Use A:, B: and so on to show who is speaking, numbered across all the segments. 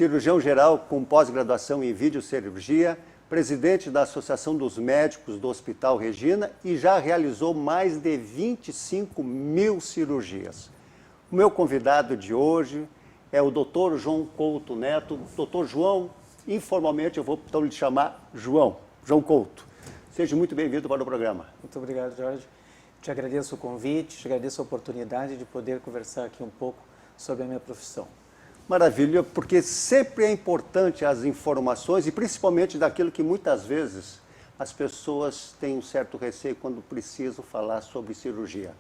A: cirurgião geral com pós-graduação em videocirurgia, presidente da Associação dos Médicos do Hospital Regina e já realizou mais de 25 mil cirurgias. O meu convidado de hoje é o Dr. João Couto Neto. Dr. João, informalmente eu vou então lhe chamar João Couto. Seja muito bem-vindo para o programa.
B: Muito obrigado, Jorge. Te agradeço o convite, te agradeço a oportunidade de poder conversar aqui um pouco sobre a minha profissão.
A: Maravilha, porque sempre é importante as informações e principalmente daquilo que muitas vezes as pessoas têm um certo receio quando precisam falar sobre cirurgia.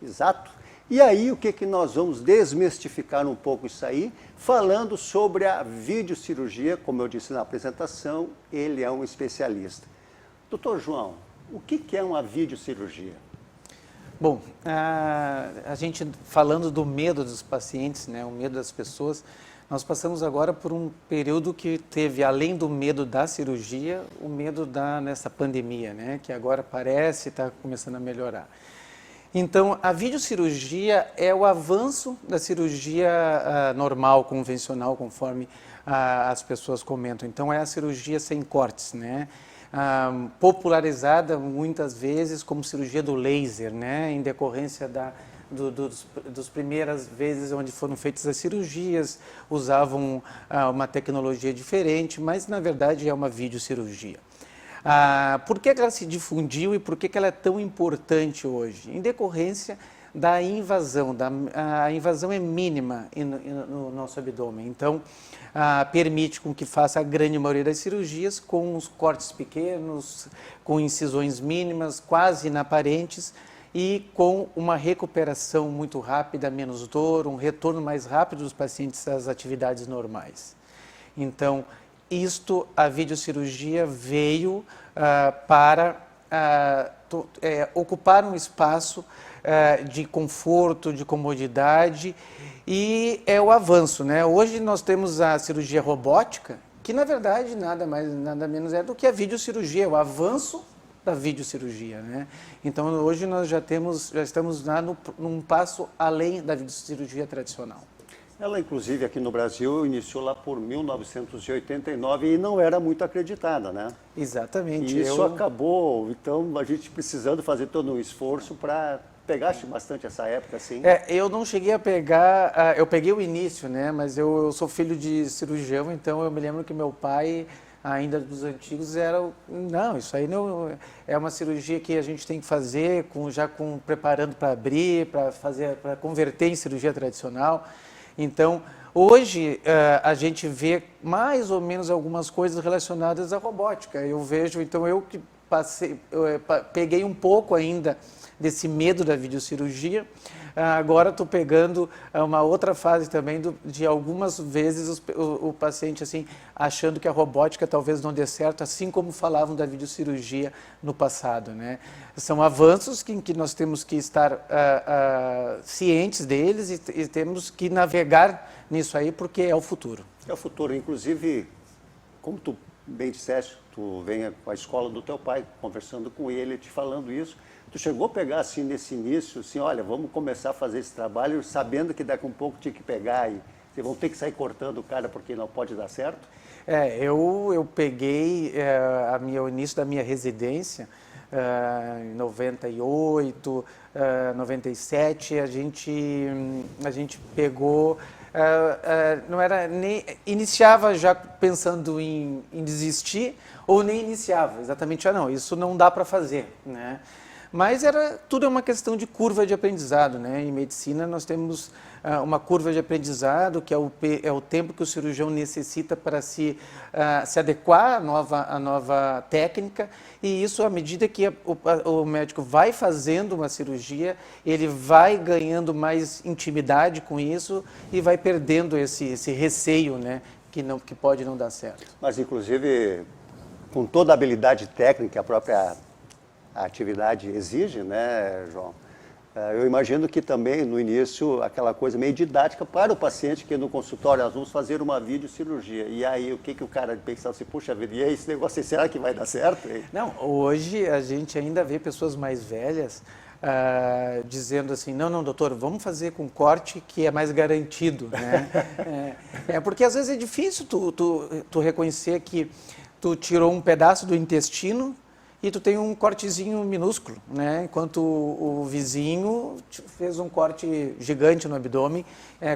A: Exato. E aí o que nós vamos desmistificar um pouco isso aí, falando sobre a videocirurgia, como eu disse na apresentação, ele é um especialista. Doutor João, o que é uma videocirurgia?
B: Bom, a gente falando do medo dos pacientes, né, o medo das pessoas, nós passamos agora por um período que teve, além do medo da cirurgia, o medo nessa pandemia, né, que agora parece estar começando a melhorar. Então, a videocirurgia é o avanço da cirurgia normal, convencional, conforme as pessoas comentam. Então, é a cirurgia sem cortes, né? Popularizada muitas vezes como cirurgia do laser, né? Em decorrência dos primeiras vezes onde foram feitas as cirurgias, usavam uma tecnologia diferente, mas na verdade é uma videocirurgia. Por que ela se difundiu e por que ela é tão importante hoje? Em decorrência da invasão, a invasão é mínima no nosso abdômen, então permite com que faça a grande maioria das cirurgias com os cortes pequenos, com incisões mínimas, quase inaparentes e com uma recuperação muito rápida, menos dor, um retorno mais rápido dos pacientes às atividades normais. Então, a videocirurgia veio para ocupar um espaço de conforto, de comodidade e é o avanço, né? Hoje nós temos a cirurgia robótica, que na verdade nada mais, nada menos é do que a videocirurgia, o avanço da videocirurgia, né? Então hoje nós já estamos num passo além da videocirurgia tradicional.
A: Ela, inclusive, aqui no Brasil, iniciou lá por 1989 e não era muito acreditada, né?
B: Exatamente.
A: E isso acabou, então, a gente precisando fazer todo um esforço para... Pegaste bastante essa época, assim?
B: Eu não cheguei a pegar, eu peguei o início, né? Mas eu sou filho de cirurgião, então eu me lembro que meu pai, ainda dos antigos, não, isso aí não é uma cirurgia que a gente tem que fazer, preparando para abrir, para converter em cirurgia tradicional. Então, hoje a gente vê mais ou menos algumas coisas relacionadas à robótica. Eu vejo, então eu que peguei um pouco ainda desse medo da videocirurgia. Agora estou pegando uma outra fase também de algumas vezes o paciente assim achando que a robótica talvez não dê certo, assim como falavam da videocirurgia no passado, né? São avanços que nós temos que estar cientes deles e temos que navegar nisso aí porque é o futuro.
A: É o futuro, inclusive, como tu bem disseste, tu vem com a escola do teu pai, conversando com ele, te falando isso. Tu chegou a pegar assim nesse início, assim, olha, vamos começar a fazer esse trabalho, sabendo que daqui a um pouco tinha que pegar e vocês vão ter que sair cortando o cara porque não pode dar certo?
B: Eu peguei o início da minha residência em 98, 97, a gente pegou, não era nem iniciava já pensando em desistir ou nem iniciava, exatamente, não, isso não dá para fazer, né? Mas tudo é uma questão de curva de aprendizado, né? Em medicina nós temos uma curva de aprendizado, que é o tempo que o cirurgião necessita para se adequar à nova técnica, e isso à medida que o médico vai fazendo uma cirurgia, ele vai ganhando mais intimidade com isso e vai perdendo esse receio, né? Que pode não dar certo.
A: Mas inclusive, com toda a habilidade técnica, a própria atividade exige, né, João? Eu imagino que também, no início, aquela coisa meio didática para o paciente, que no consultório nós vamos fazer uma videocirurgia. E aí, o que o cara pensava assim, puxa vida, e aí, esse negócio aí, será que vai dar certo?
B: Não, hoje a gente ainda vê pessoas mais velhas dizendo assim, não, doutor, vamos fazer com corte que é mais garantido, né? Porque às vezes é difícil tu reconhecer que tu tirou um pedaço do intestino e tu tem um cortezinho minúsculo, né? Enquanto o vizinho fez um corte gigante no abdômen.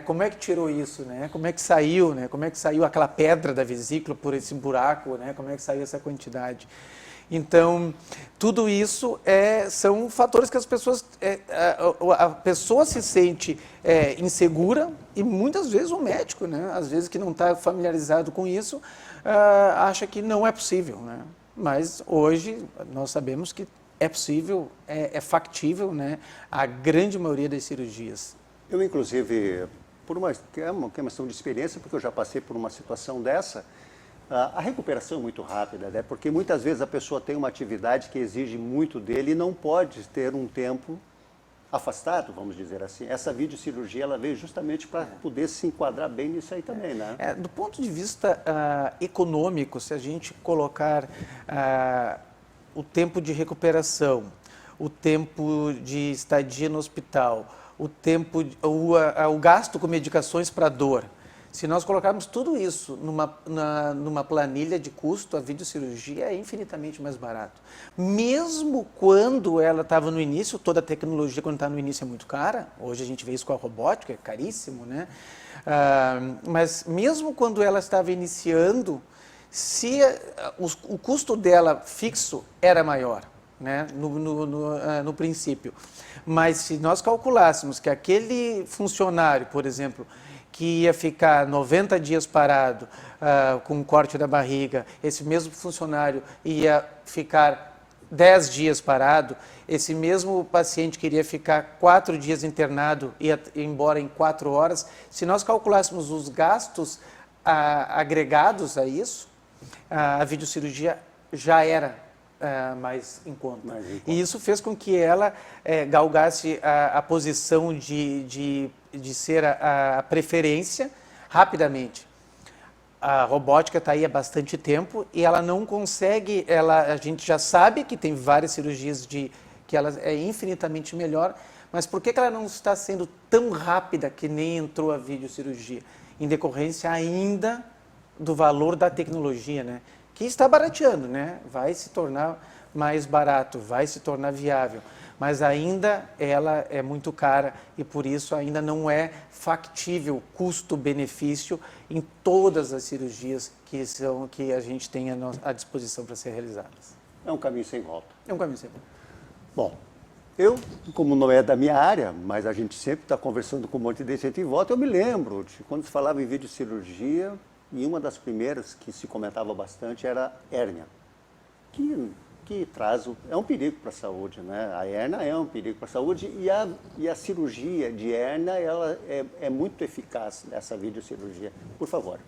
B: Como é que tirou isso, né? Como é que saiu, né? Como é que saiu aquela pedra da vesícula por esse buraco, né? Como é que saiu essa quantidade? Então, tudo isso são fatores que as pessoas, a pessoa se sente insegura e muitas vezes o médico, né? Às vezes que não está familiarizado com isso, acha que não é possível, né? Mas hoje nós sabemos que é possível, é factível, né? A grande maioria das cirurgias.
A: Eu, inclusive, que é uma questão de experiência, porque eu já passei por uma situação dessa, a recuperação é muito rápida, né? Porque muitas vezes a pessoa tem uma atividade que exige muito dele e não pode ter um tempo afastado, vamos dizer assim. Essa videocirurgia ela veio justamente para poder se enquadrar bem nisso aí também, né?
B: Do ponto de vista econômico, se a gente colocar o tempo de recuperação, o tempo de estadia no hospital, o gasto com medicações para dor, se nós colocarmos tudo isso numa planilha de custo, a videocirurgia é infinitamente mais barato. Mesmo quando ela estava no início, toda a tecnologia quando está no início é muito cara, hoje a gente vê isso com a robótica, é caríssimo, né? Mas mesmo quando ela estava iniciando, o custo dela fixo era maior, né? No princípio. Mas se nós calculássemos que aquele funcionário, por exemplo, que ia ficar 90 dias parado com um corte da barriga, esse mesmo funcionário ia ficar 10 dias parado, esse mesmo paciente queria ficar 4 dias internado e ia embora em 4 horas, se nós calculássemos os gastos agregados a isso, a videocirurgia já era mais em conta. E isso fez com que ela galgasse a posição de ser a preferência rapidamente. A robótica está aí há bastante tempo e ela não consegue, a gente já sabe que tem várias cirurgias que ela é infinitamente melhor, mas por que ela não está sendo tão rápida que nem entrou a videocirurgia? Em decorrência ainda do valor da tecnologia, né? Que está barateando, né? Vai se tornar mais barato, vai se tornar viável, mas ainda ela é muito cara e por isso ainda não é factível custo-benefício em todas as cirurgias que a gente tem à disposição para ser realizadas.
A: É um caminho sem volta.
B: É um caminho sem volta.
A: Bom, como não é da minha área, mas a gente sempre está conversando com um monte de gente em volta, eu me lembro de quando se falava em videocirurgia, e uma das primeiras que se comentava bastante era hérnia, que é um perigo para a saúde, né? A hérnia é um perigo para a saúde e a cirurgia de hérnia ela é muito eficaz nessa videocirurgia. Por favor.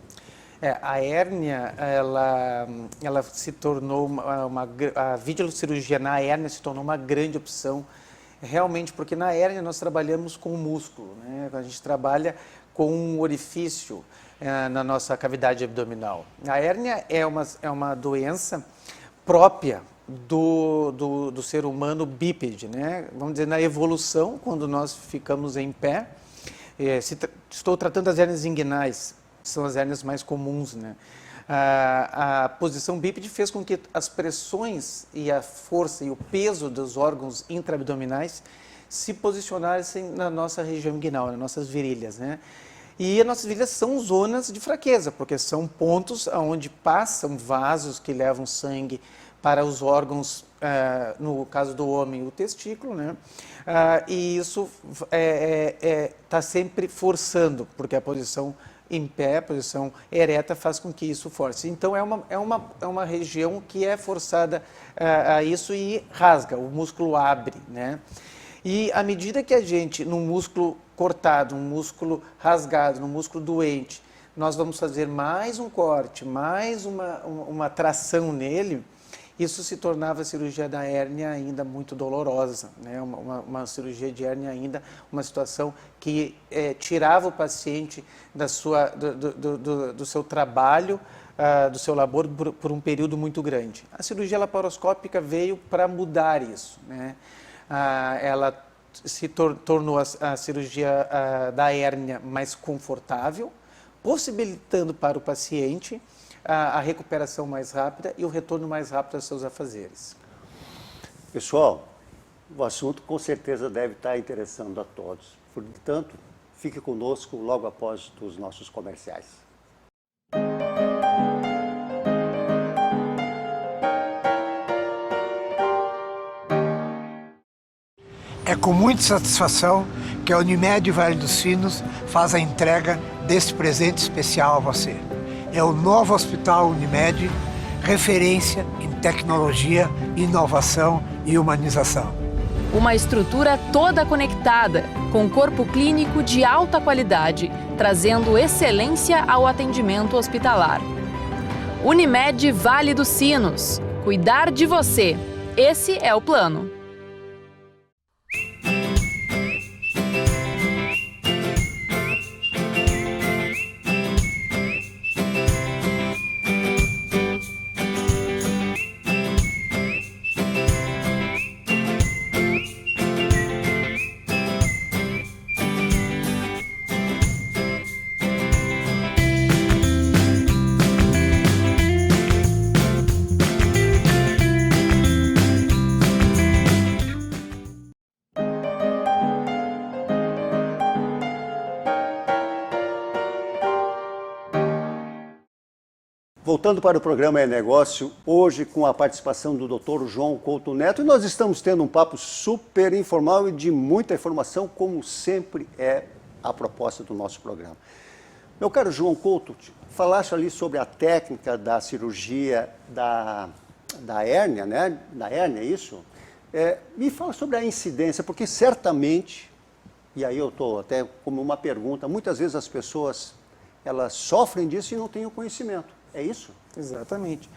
B: A hérnia, ela se tornou a videocirurgia na hérnia se tornou uma grande opção, realmente, porque na hérnia nós trabalhamos com o músculo, né? A gente trabalha com um orifício na nossa cavidade abdominal. A hérnia é uma doença própria do ser humano bípede, né? Vamos dizer, na evolução, quando nós ficamos em pé, estou tratando das hérnias inguinais, que são as hérnias mais comuns, né? A posição bípede fez com que as pressões e a força e o peso dos órgãos intraabdominais se posicionassem na nossa região inguinal, nas nossas virilhas, né? E as nossas virilhas são zonas de fraqueza, porque são pontos onde passam vasos que levam sangue para os órgãos, no caso do homem, o testículo, né? E isso está sempre forçando, porque a posição em pé, a posição ereta, faz com que isso force. Então, é uma região que é forçada a isso e rasga, o músculo abre, né? E à medida que a gente, num músculo cortado, um músculo rasgado, num músculo doente, nós vamos fazer mais um corte, mais uma tração nele, isso se tornava a cirurgia da hérnia ainda muito dolorosa, né? Uma cirurgia de hérnia ainda, uma situação que tirava o paciente do seu trabalho, do seu labor por um período muito grande. A cirurgia laparoscópica veio para mudar isso, né? ela se tornou a cirurgia da hérnia mais confortável, possibilitando para o paciente a recuperação mais rápida e o retorno mais rápido aos seus afazeres.
A: Pessoal, o assunto com certeza deve estar interessando a todos. Portanto, fique conosco logo após os nossos comerciais.
C: É com muita satisfação que a Unimed Vale dos Sinos faz a entrega deste presente especial a você. É o novo Hospital Unimed, referência em tecnologia, inovação e humanização.
D: Uma estrutura toda conectada, com corpo clínico de alta qualidade, trazendo excelência ao atendimento hospitalar. Unimed Vale dos Sinos. Cuidar de você. Esse é o plano.
A: Voltando para o programa É Negócio, hoje com a participação do Dr. João Couto Neto, e nós estamos tendo um papo super informal e de muita informação, como sempre é a proposta do nosso programa. Meu caro João Couto, falaste ali sobre a técnica da cirurgia da hérnia, né? Da hérnia, é isso? Me fala sobre a incidência, porque certamente, e aí eu estou até como uma pergunta, muitas vezes as pessoas elas sofrem disso e não têm o conhecimento. É isso?
B: Exatamente.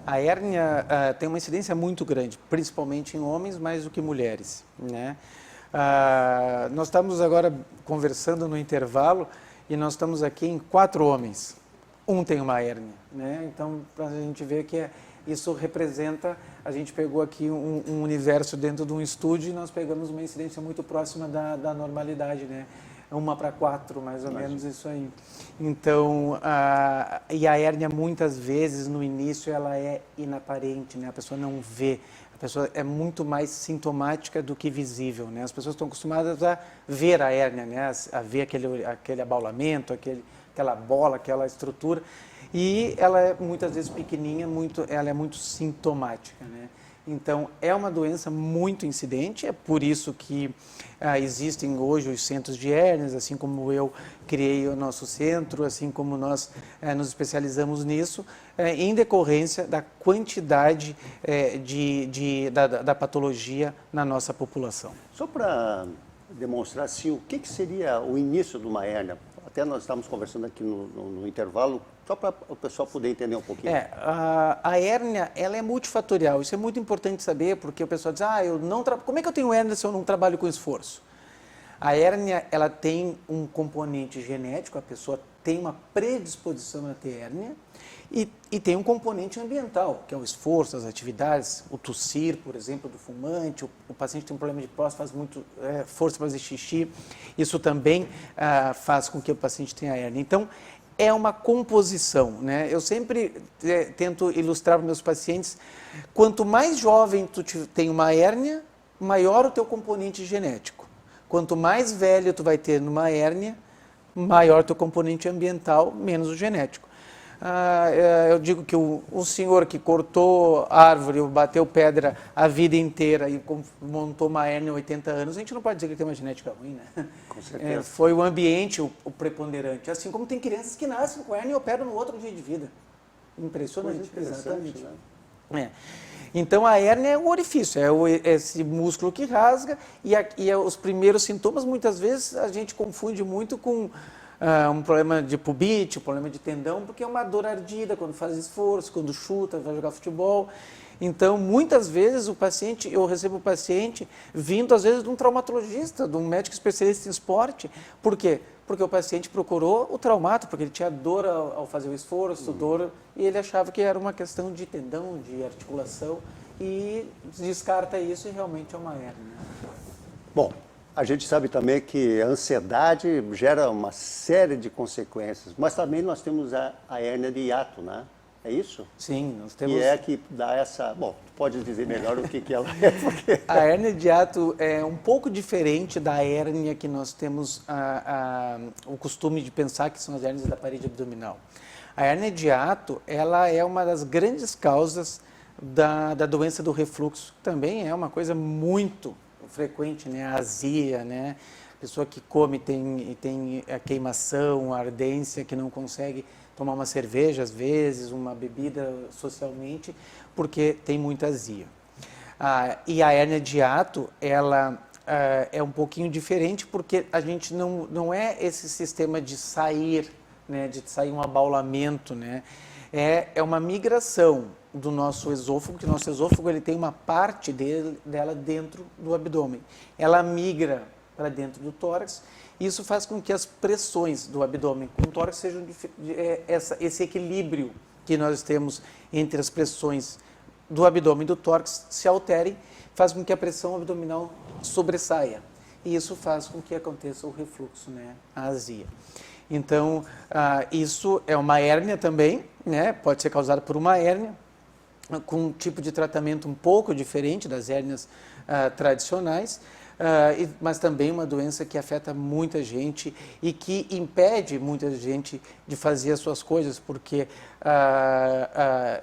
B: A hérnia tem uma incidência muito grande, principalmente em homens, mais do que mulheres, né? Nós estamos agora conversando no intervalo e nós estamos aqui em 4 homens. Um tem uma hérnia, né? Então, para a gente ver que isso representa, a gente pegou aqui um universo dentro de um estúdio e nós pegamos uma incidência muito próxima da normalidade, né? 1 para 4, mais ou menos isso aí. Então, e a hérnia muitas vezes no início ela é inaparente, né? A pessoa não vê, a pessoa é muito mais sintomática do que visível, né? As pessoas estão acostumadas a ver a hérnia, né? A ver aquele abaulamento, aquela bola, aquela estrutura, e ela é muitas vezes pequenininha, ela é muito sintomática, né? Então, é uma doença muito incidente, é por isso que existem hoje os centros de hérnias, assim como eu criei o nosso centro, assim como nós nos especializamos nisso, em decorrência da quantidade da patologia na nossa população.
A: Só para demonstrar assim, o que seria o início de uma hérnia? Até nós estávamos conversando aqui no intervalo, só para o pessoal poder entender um pouquinho.
B: A hérnia, ela é multifatorial. Isso é muito importante saber, porque o pessoal diz, como é que eu tenho hérnia se eu não trabalho com esforço? A hérnia, ela tem um componente genético, a pessoa tem uma predisposição a ter hérnia, e tem um componente ambiental, que é o esforço, as atividades, o tossir, por exemplo, do fumante, o paciente tem um problema de próstata, faz muito força para fazer xixi, isso também faz com que o paciente tenha hérnia. Então, é uma composição, né? Eu sempre tento ilustrar para meus pacientes, quanto mais jovem tu tem uma hérnia, maior o teu componente genético. Quanto mais velho tu vai ter numa hérnia, maior o teu componente ambiental, menos o genético. Eu digo que o senhor que cortou árvore, bateu pedra a vida inteira e montou uma hérnia em 80 anos, a gente não pode dizer que ele tem uma genética ruim, né?
A: Com certeza.
B: Foi o ambiente o preponderante. Assim como tem crianças que nascem com hérnia e operam no outro dia de vida. Impressionante, exatamente. Né? Então, a hérnia é um orifício, esse músculo que rasga e os primeiros sintomas, muitas vezes, a gente confunde muito com um problema de pubite, um problema de tendão, porque é uma dor ardida quando faz esforço, quando chuta, vai jogar futebol. Então, muitas vezes, eu recebo o paciente vindo, às vezes, de um traumatologista, de um médico especialista em esporte. Por quê? Porque o paciente procurou o traumato, porque ele tinha dor ao fazer o esforço, dor, e ele achava que era uma questão de tendão, de articulação, e descarta isso e realmente é uma hérnia.
A: Bom, a gente sabe também que a ansiedade gera uma série de consequências, mas também nós temos a hérnia de hiato, né? É isso?
B: Sim, nós temos...
A: E é que dá essa... Bom, tu pode dizer melhor o que ela é, porque...
B: A hérnia de hiato é um pouco diferente da hérnia que nós temos o costume de pensar que são as hérnias da parede abdominal. A hérnia de hiato, ela é uma das grandes causas da doença do refluxo. Também é uma coisa muito frequente, né? A azia, né? Pessoa que come tem a queimação, a ardência, que não consegue tomar uma cerveja às vezes, uma bebida socialmente, porque tem muita azia. E a hérnia de hiato, ela é um pouquinho diferente, porque a gente não é esse sistema de sair, né, de sair um abaulamento, né? É uma migração do nosso esôfago, que o nosso esôfago ele tem uma parte dela dentro do abdômen. Ela migra para dentro do tórax. Isso faz com que as pressões do abdômen com o tórax sejam esse equilíbrio que nós temos entre as pressões do abdômen e do tórax se alterem, faz com que a pressão abdominal sobressaia. E isso faz com que aconteça o refluxo, né, a azia. Então, isso é uma hérnia também, né, pode ser causada por uma hérnia, com um tipo de tratamento um pouco diferente das hérnias tradicionais, mas também uma doença que afeta muita gente e que impede muita gente de fazer as suas coisas, porque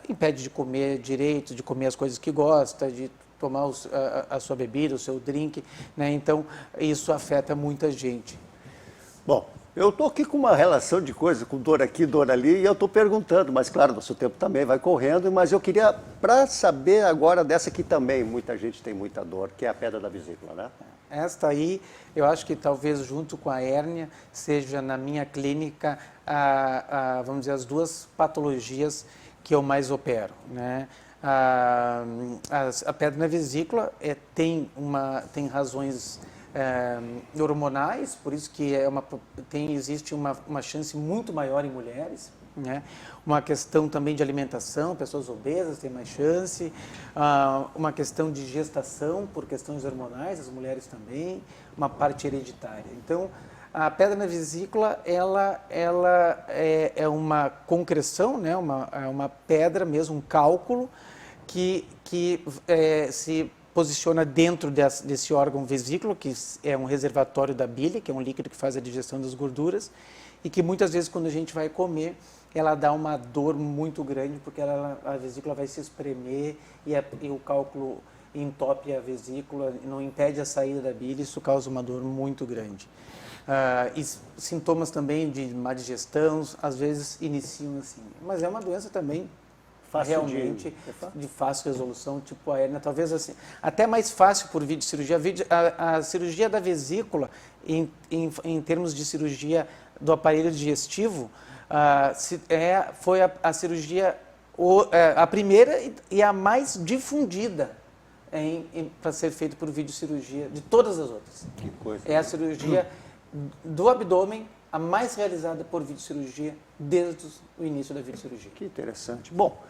B: impede de comer direito, de comer as coisas que gosta, de tomar a sua bebida, o seu drink, né? Então, isso afeta muita gente.
A: Bom, eu estou aqui com uma relação de coisas, com dor aqui, dor ali, e eu estou perguntando, mas claro, nosso tempo também vai correndo, mas eu queria, para saber agora dessa que também muita gente tem muita dor, que é a pedra da vesícula, né?
B: Esta aí, eu acho que talvez junto com a hérnia, seja na minha clínica, vamos dizer, as duas patologias que eu mais opero, né? A pedra na vesícula tem razões hormonais, por isso que existe uma chance muito maior em mulheres, né? Uma questão também de alimentação, pessoas obesas têm mais chance, uma questão de gestação por questões hormonais, as mulheres também, uma parte hereditária. Então, a pedra na vesícula, ela é uma concreção, né? Uma pedra mesmo, um cálculo que se posiciona dentro desse órgão vesículo, que é um reservatório da bile, que é um líquido que faz a digestão das gorduras, e que muitas vezes quando a gente vai comer, ela dá uma dor muito grande, porque a vesícula vai se espremer e o cálculo entope a vesícula, não impede a saída da bile, isso causa uma dor muito grande. E sintomas também de má digestão, às vezes iniciam assim, mas é uma doença também realmente de fácil resolução, tipo a hérnia, talvez assim, até mais fácil por videocirurgia. A cirurgia da vesícula, em termos de cirurgia do aparelho digestivo, foi a cirurgia, a primeira e a mais difundida para ser feita por videocirurgia de todas as outras.
A: Que coisa.
B: É a cirurgia do abdômen, a mais realizada por videocirurgia desde o início da videocirurgia.
A: Que interessante. Bom,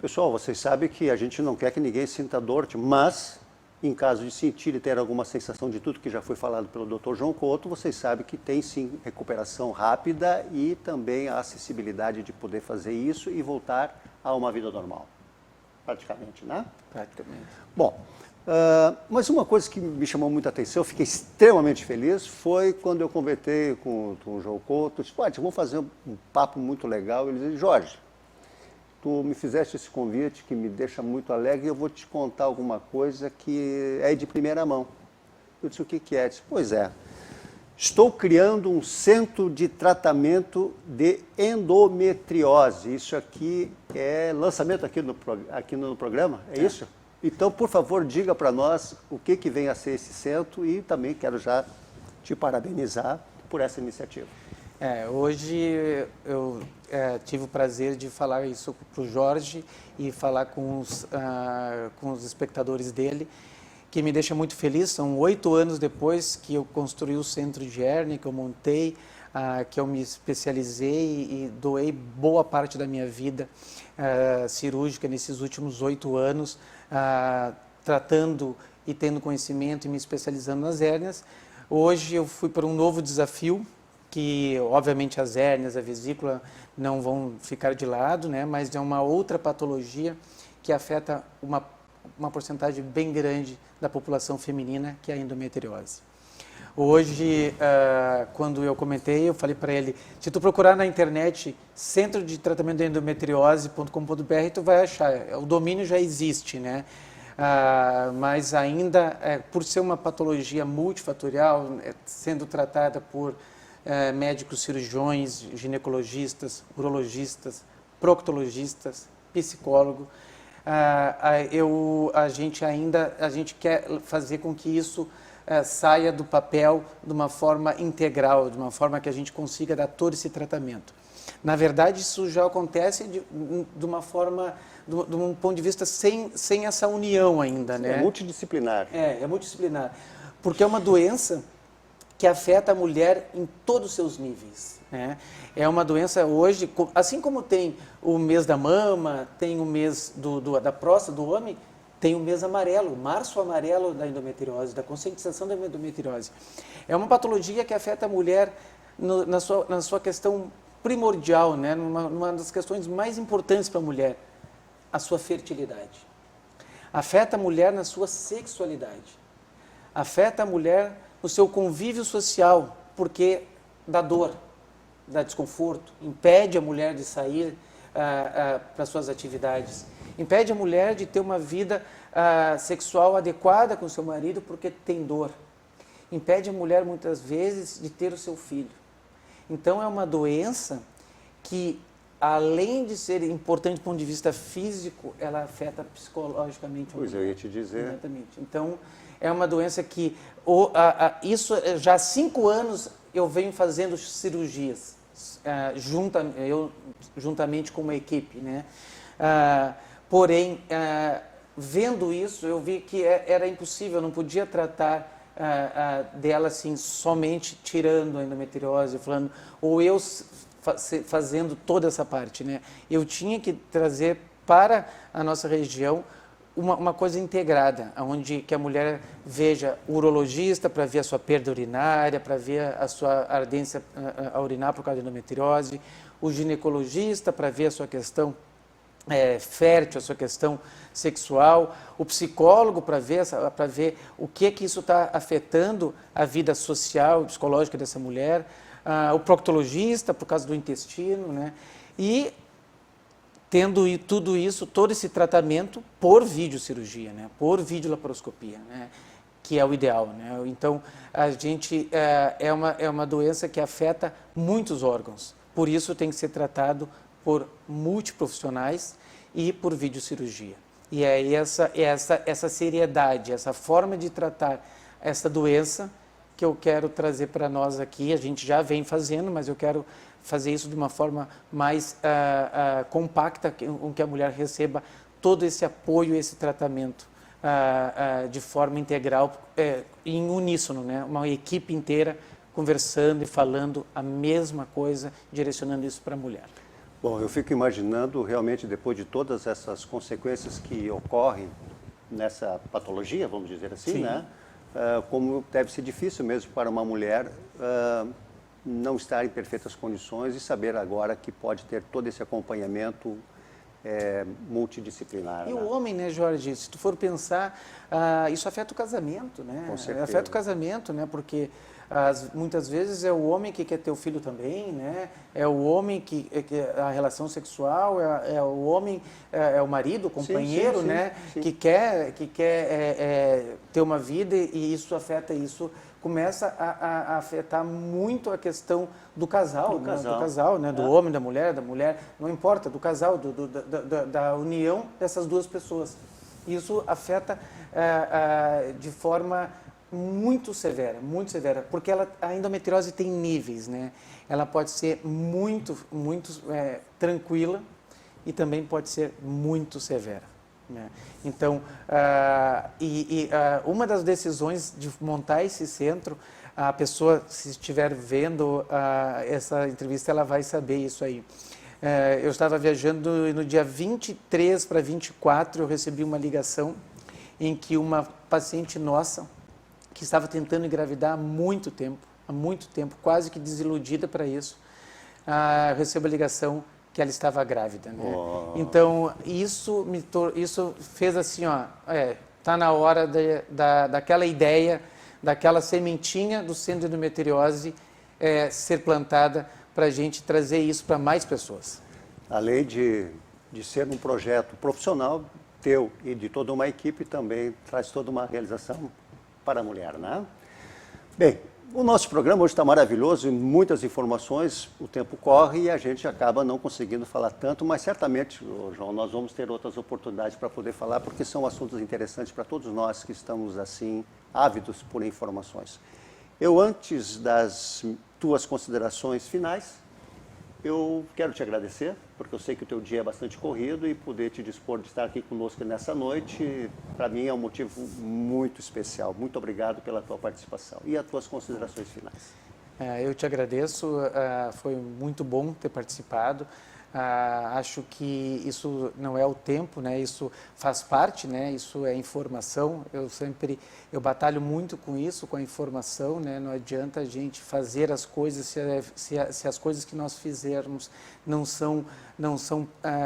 A: pessoal, vocês sabem que a gente não quer que ninguém sinta dor, mas em caso de sentir e ter alguma sensação de tudo que já foi falado pelo Dr. João Couto, vocês sabem que tem sim recuperação rápida e também a acessibilidade de poder fazer isso e voltar a uma vida normal. Praticamente, né?
B: Praticamente.
A: Bom, mas uma coisa que me chamou muita atenção, eu fiquei extremamente feliz, foi quando eu conversei com o João Couto, disse, vamos fazer um papo muito legal. Ele disse, Jorge, tu me fizeste esse convite que me deixa muito alegre e eu vou te contar alguma coisa que é de primeira mão. Eu disse, o que é? Eu disse, pois é, estou criando um centro de tratamento de endometriose. Isso aqui é lançamento aqui no programa, é isso? Então, por favor, diga para nós o que vem a ser esse centro e também quero já te parabenizar por essa iniciativa.
B: Hoje eu tive o prazer de falar isso para o Jorge e falar com os espectadores dele, que me deixa muito feliz. São 8 anos depois que eu construí o centro de hérnia, que eu montei, que eu me especializei e doei boa parte da minha vida cirúrgica nesses últimos 8 anos, tratando e tendo conhecimento e me especializando nas hérnias, hoje eu fui para um novo desafio, que obviamente as hérnias, a vesícula não vão ficar de lado, né? Mas é uma outra patologia que afeta uma porcentagem bem grande da população feminina, que é a endometriose. Hoje, quando eu comentei, eu falei para ele, se tu procurar na internet Centro de Tratamento da Endometriose.com.br, tu vai achar, o domínio já existe, né? Mas ainda, por ser uma patologia multifatorial, sendo tratada por médicos cirurgiões, ginecologistas, urologistas, proctologistas, psicólogo, a gente quer fazer com que isso saia do papel de uma forma integral, de uma forma que a gente consiga dar todo esse tratamento. Na verdade, isso já acontece de uma forma, de um ponto de vista sem essa união ainda, né?
A: É multidisciplinar.
B: É multidisciplinar. Porque é uma doença que afeta a mulher em todos os seus níveis, né? É uma doença hoje, assim como tem o mês da mama, tem o mês da próstata do homem, tem o mês amarelo, março amarelo da endometriose, da conscientização da endometriose. É uma patologia que afeta a mulher na sua questão primordial, né? Numa das questões mais importantes para a mulher, a sua fertilidade. Afeta a mulher na sua sexualidade. Afeta a mulher no seu convívio social, porque dá dor, dá desconforto, impede a mulher de sair para suas atividades, impede a mulher de ter uma vida sexual adequada com o seu marido porque tem dor, impede a mulher muitas vezes de ter o seu filho. Então é uma doença que, além de ser importante do ponto de vista físico, ela afeta psicologicamente.
A: Pois eu ia te dizer.
B: Exatamente. Então é uma doença que, isso já há 5 anos eu venho fazendo cirurgias, juntamente com uma equipe, né? Porém, vendo isso, eu vi que era impossível, eu não podia tratar dela assim, somente tirando a endometriose, falando, ou eu fazendo toda essa parte, né? Eu tinha que trazer para a nossa região uma coisa integrada, onde que a mulher veja o urologista para ver a sua perda urinária, para ver a sua ardência a urinar por causa da endometriose, o ginecologista para ver a sua questão fértil, a sua questão sexual, o psicólogo para ver o que isso está afetando a vida social e psicológica dessa mulher, o proctologista por causa do intestino, né? E tendo tudo isso, todo esse tratamento por videocirurgia, né? Por videolaparoscopia, né? Que é o ideal, né? Então, a gente é uma doença que afeta muitos órgãos, por isso tem que ser tratado por multiprofissionais e por videocirurgia. E é essa seriedade, essa forma de tratar essa doença que eu quero trazer para nós aqui. A gente já vem fazendo, mas eu quero fazer isso de uma forma mais compacta, com que a mulher receba todo esse apoio, esse tratamento de forma integral, em uníssono, né? Uma equipe inteira conversando e falando a mesma coisa, direcionando isso para a mulher.
A: Bom, eu fico imaginando realmente, depois de todas essas consequências que ocorrem nessa patologia, vamos dizer assim,
B: Sim.
A: né? Como deve ser difícil mesmo para uma mulher não estar em perfeitas condições e saber agora que pode ter todo esse acompanhamento multidisciplinar.
B: E
A: né?
B: o homem, né, Jorge, se tu for pensar, isso afeta o casamento, né?
A: Com certeza.
B: Afeta o casamento, né? Porque muitas vezes é o homem que quer ter o filho também, né? É o homem que a relação sexual, é o homem, é o marido, o companheiro,
A: sim,
B: né?
A: sim.
B: Que quer ter uma vida e isso afeta isso. Começa a afetar muito a questão do casal,
A: Do
B: né?
A: casal.
B: Do casal, né? Do homem, da mulher, não importa, do casal, da união dessas duas pessoas. Isso afeta de forma muito severa, porque a endometriose tem níveis, né? Ela pode ser muito tranquila e também pode ser muito severa, né? Então, uma das decisões de montar esse centro, a pessoa, se estiver vendo essa entrevista, ela vai saber isso aí. Eu estava viajando e no dia 23 para 24 eu recebi uma ligação em que uma paciente nossa, que estava tentando engravidar há muito tempo, quase que desiludida para isso, recebeu a ligação que ela estava grávida, né?
A: Oh.
B: Então, isso fez assim, tá na hora daquela ideia, daquela sementinha do centro de endometriose ser plantada para a gente trazer isso para mais pessoas.
A: Além de ser um projeto profissional teu e de toda uma equipe, também traz toda uma realização para a mulher, né? Bem, o nosso programa hoje está maravilhoso e muitas informações, o tempo corre e a gente acaba não conseguindo falar tanto, mas certamente, João, nós vamos ter outras oportunidades para poder falar, porque são assuntos interessantes para todos nós que estamos, assim, ávidos por informações. Eu, antes das tuas considerações finais, eu quero te agradecer, porque eu sei que o teu dia é bastante corrido e poder te dispor de estar aqui conosco nessa noite, para mim é um motivo muito especial. Muito obrigado pela tua participação. E as tuas considerações finais?
B: Eu te agradeço, foi muito bom ter participado. Acho que isso não é o tempo, né? Isso faz parte, né? Isso é informação. Eu batalho muito com isso, com a informação, né? Não adianta a gente fazer as coisas se as coisas que nós fizermos não são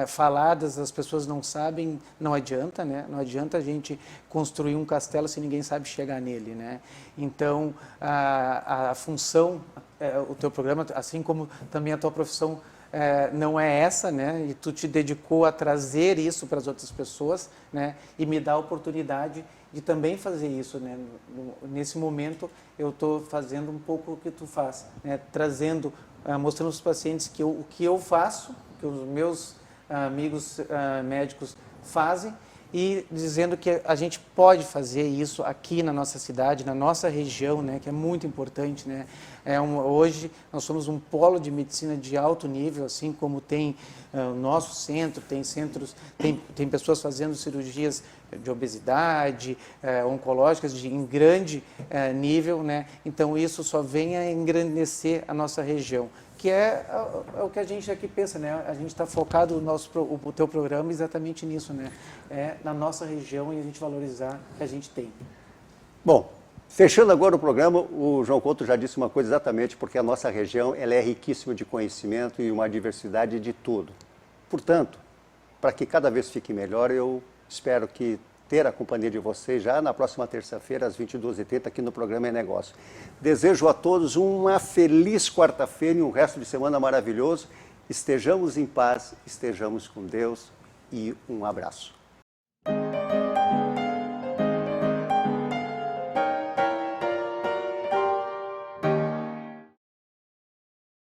B: faladas, as pessoas não sabem, não adianta, né? Não adianta a gente construir um castelo se ninguém sabe chegar nele, né? Então, a função, o teu programa, assim como também a tua profissão, não é essa, né? E tu te dedicou a trazer isso para as outras pessoas, né? E me dá a oportunidade de também fazer isso, né? Nesse momento eu estou fazendo um pouco o que tu faz, né? Trazendo, mostrando aos pacientes o que eu faço, que os meus amigos médicos fazem, e dizendo que a gente pode fazer isso aqui na nossa cidade, na nossa região, né, que é muito importante, né? Hoje nós somos um polo de medicina de alto nível, assim como tem o nosso centro, tem pessoas fazendo cirurgias de obesidade, oncológicas em grande nível, né? Então isso só vem a engrandecer a nossa região, que é o que a gente aqui pensa, né? A gente está focado o teu programa exatamente nisso, né? Na nossa região e a gente valorizar o que a gente tem.
A: Bom, fechando agora o programa, o João Couto já disse uma coisa exatamente, porque a nossa região ela é riquíssima de conhecimento e uma diversidade de tudo. Portanto, para que cada vez fique melhor, eu espero que ter a companhia de vocês já na próxima terça-feira, às 22h30, aqui no programa É Negócio. Desejo a todos uma feliz quarta-feira e um resto de semana maravilhoso. Estejamos em paz, estejamos com Deus e um abraço.